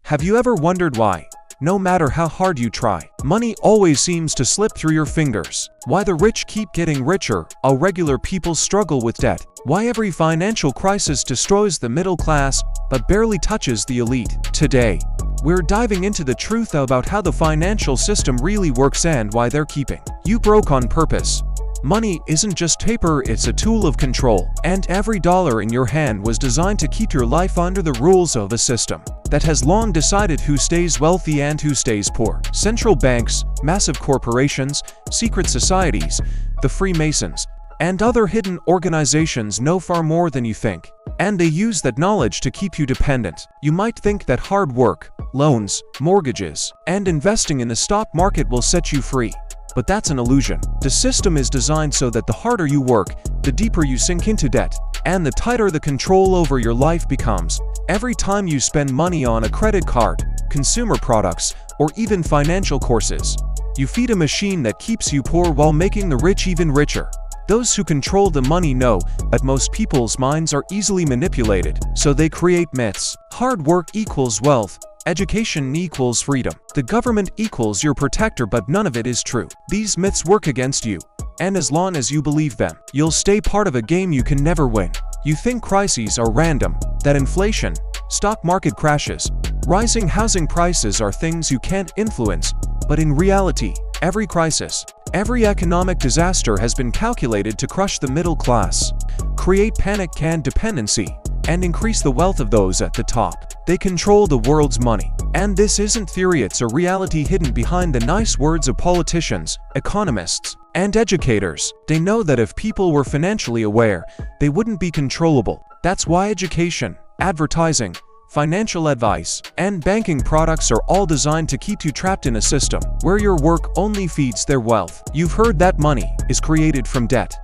Have you ever wondered why, no matter how hard you try, money always seems to slip through your fingers? Why the rich keep getting richer, while regular people struggle with debt? Why every financial crisis destroys the middle class, but barely touches the elite? Today, we're diving into the truth about how the financial system really works and why they're keeping you broke on purpose. Money isn't just paper, it's a tool of control, and every dollar in your hand was designed to keep your life under the rules of a system that has long decided who stays wealthy and who stays poor. Central banks, massive corporations, secret societies, the Freemasons, and other hidden organizations know far more than you think, and they use that knowledge to keep you dependent. You might think that hard work, loans, mortgages, and investing in the stock market will set you free. But that's an illusion. The system is designed so that the harder you work, the deeper you sink into debt, and the tighter the control over your life becomes. Every time you spend money on a credit card, consumer products, or even financial courses, you feed a machine that keeps you poor while making the rich even richer. Those who control the money know that most people's minds are easily manipulated, so they create myths. Hard work equals wealth. Education equals freedom. The government equals your protector, but none of it is true. These myths work against you, and as long as you believe them, you'll stay part of a game you can never win. You think crises are random, that inflation, stock market crashes, rising housing prices are things you can't influence, but in reality, every crisis, every economic disaster has been calculated to crush the middle class, create panic and dependency, and increase the wealth of those at the top. They control the world's money. And this isn't theory, it's a reality hidden behind the nice words of politicians, economists, and educators. They know that if people were financially aware, they wouldn't be controllable. That's why education, advertising, financial advice, and banking products are all designed to keep you trapped in a system where your work only feeds their wealth. You've heard that money is created from debt.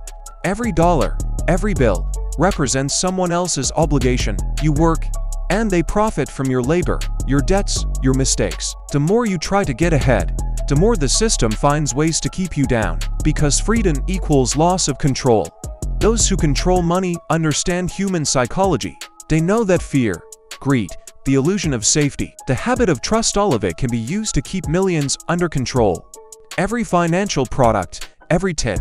Every dollar, every bill, represents someone else's obligation. You work, and they profit from your labor, your debts, your mistakes. The more you try to get ahead, the more the system finds ways to keep you down, because freedom equals loss of control. Those who control money understand human psychology. They know that fear, greed, the illusion of safety, the habit of trust, all of it can be used to keep millions under control. Every financial product, every tip,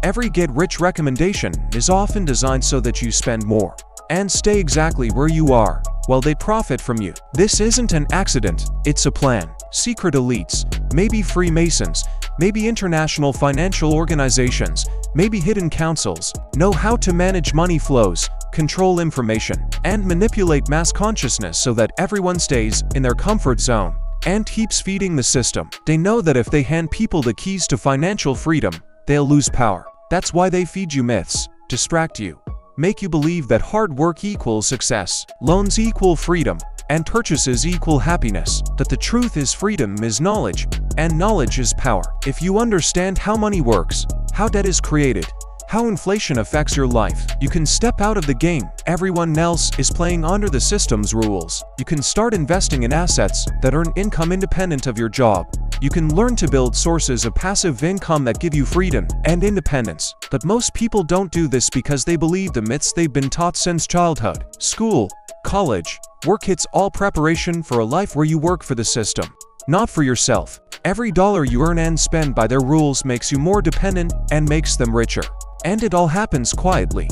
every get-rich recommendation is often designed so that you spend more and stay exactly where you are while they profit from you. This isn't an accident, it's a plan. Secret elites, maybe Freemasons, maybe international financial organizations, maybe hidden councils, know how to manage money flows, control information, and manipulate mass consciousness so that everyone stays in their comfort zone and keeps feeding the system. They know that if they hand people the keys to financial freedom, they'll lose power. That's why they feed you myths, distract you, make you believe that hard work equals success, loans equal freedom, and purchases equal happiness. But the truth is freedom is knowledge, and knowledge is power. If you understand how money works, how debt is created, how inflation affects your life, you can step out of the game. Everyone else is playing under the system's rules. You can start investing in assets that earn income independent of your job. You can learn to build sources of passive income that give you freedom and independence. But most people don't do this because they believe the myths they've been taught since childhood. School, college, work, it's all preparation for a life where you work for the system, not for yourself. Every dollar you earn and spend by their rules makes you more dependent and makes them richer. And it all happens quietly,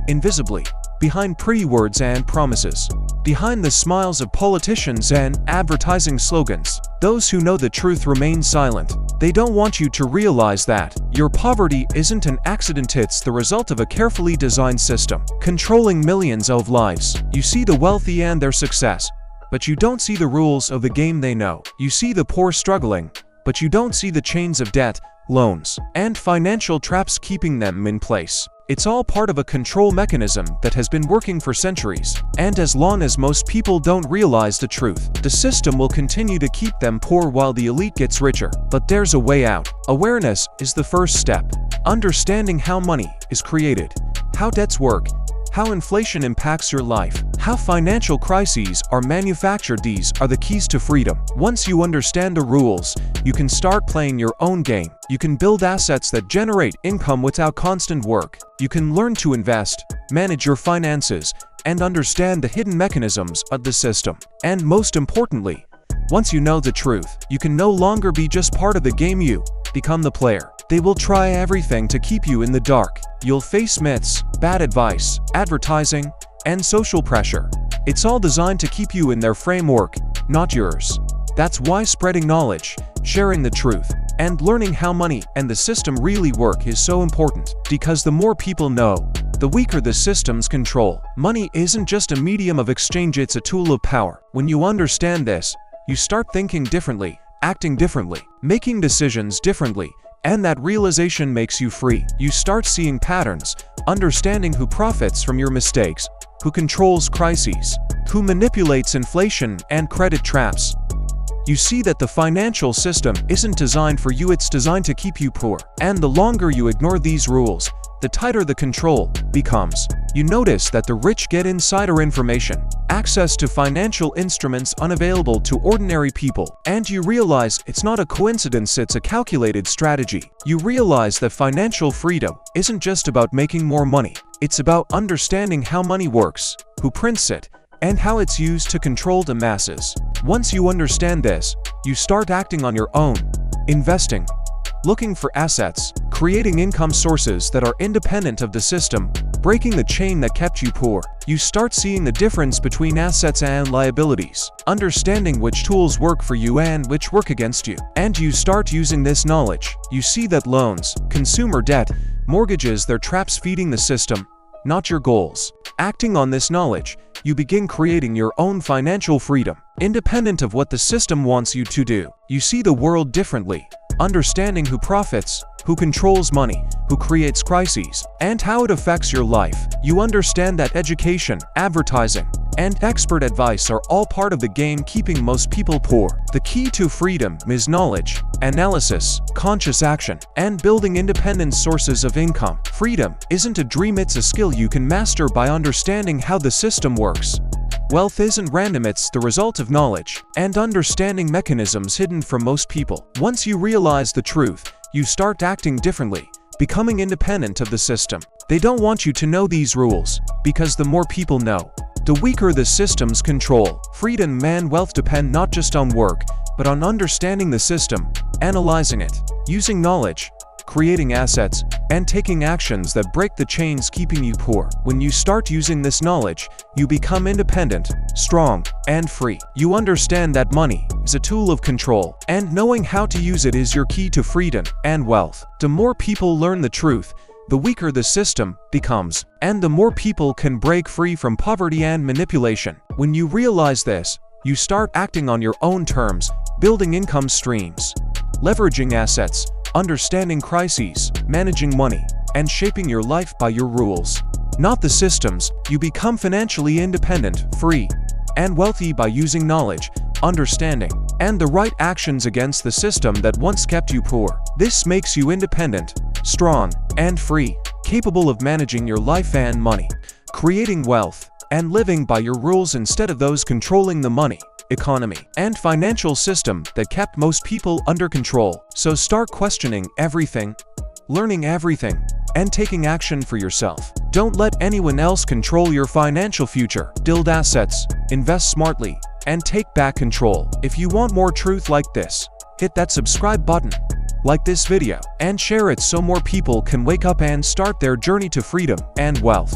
invisibly, behind pretty words and promises, behind the smiles of politicians and advertising slogans. Those who know the truth remain silent. They don't want you to realize that your poverty isn't an accident, it's the result of a carefully designed system, controlling millions of lives. You see the wealthy and their success, but you don't see the rules of the game they know. You see the poor struggling, but you don't see the chains of debt, loans, and financial traps keeping them in place. It's all part of a control mechanism that has been working for centuries. And as long as most people don't realize the truth, the system will continue to keep them poor while the elite gets richer. But there's a way out. Awareness is the first step. Understanding how money is created, how debts work, how inflation impacts your life, how financial crises are manufactured, these are the keys to freedom. Once you understand the rules, you can start playing your own game. You can build assets that generate income without constant work. You can learn to invest, manage your finances, and understand the hidden mechanisms of the system. And most importantly, Once you know the truth, you can no longer be just part of the game, you become the player. They will try everything to keep you in the dark. You'll face myths, bad advice, advertising, and social pressure. It's all designed to keep you in their framework, not yours. That's why spreading knowledge, sharing the truth, and learning how money and the system really work is so important. Because the more people know, the weaker the system's control. Money isn't just a medium of exchange, it's a tool of power. When you understand this, you start thinking differently, acting differently, making decisions differently, and that realization makes you free. You start seeing patterns, understanding who profits from your mistakes, who controls crises, who manipulates inflation and credit traps. You see that the financial system isn't designed for you, it's designed to keep you poor. And the longer you ignore these rules, the tighter the control becomes. You notice that the rich get insider information, access to financial instruments unavailable to ordinary people, and you realize it's not a coincidence, it's a calculated strategy. You realize that financial freedom isn't just about making more money, it's about understanding how money works, who prints it, and how it's used to control the masses. Once you understand this, you start acting on your own, investing, looking for assets, creating income sources that are independent of the system, breaking the chain that kept you poor. You start seeing the difference between assets and liabilities, understanding which tools work for you and which work against you. And you start using this knowledge. You see that loans, consumer debt, mortgages, they're traps feeding the system, not your goals. Acting on this knowledge, you begin creating your own financial freedom, independent of what the system wants you to do. You see the world differently, understanding who profits, who controls money, who creates crises, and how it affects your life. You understand that education, advertising, and expert advice are all part of the game keeping most people poor. The key to freedom is knowledge, analysis, conscious action, and building independent sources of income. Freedom isn't a dream, it's a skill you can master by understanding how the system works. Wealth isn't random, it's the result of knowledge and understanding mechanisms hidden from most people. Once you realize the truth, you start acting differently, becoming independent of the system. They don't want you to know these rules, because the more people know, the weaker the system's control. Freedom and wealth depend not just on work, but on understanding the system, analyzing it, using knowledge, creating assets, and taking actions that break the chains keeping you poor. When you start using this knowledge, you become independent, strong, and free. You understand that money is a tool of control, and knowing how to use it is your key to freedom and wealth. The more people learn the truth, the weaker the system becomes, and the more people can break free from poverty and manipulation. When you realize this, you start acting on your own terms, building income streams, leveraging assets, understanding crises, managing money, and shaping your life by your rules, not the systems. You become financially independent, free, and wealthy by using knowledge, understanding, and the right actions against the system that once kept you poor. This makes you independent, strong, and free, capable of managing your life and money, creating wealth, and living by your rules instead of those controlling the money, economy, and financial system that kept most people under control. So start questioning everything, learning everything, and taking action for yourself. Don't let anyone else control your financial future. Build assets, invest smartly, and take back control. If you want more truth like this, hit that subscribe button, like this video, and share it so more people can wake up and start their journey to freedom and wealth.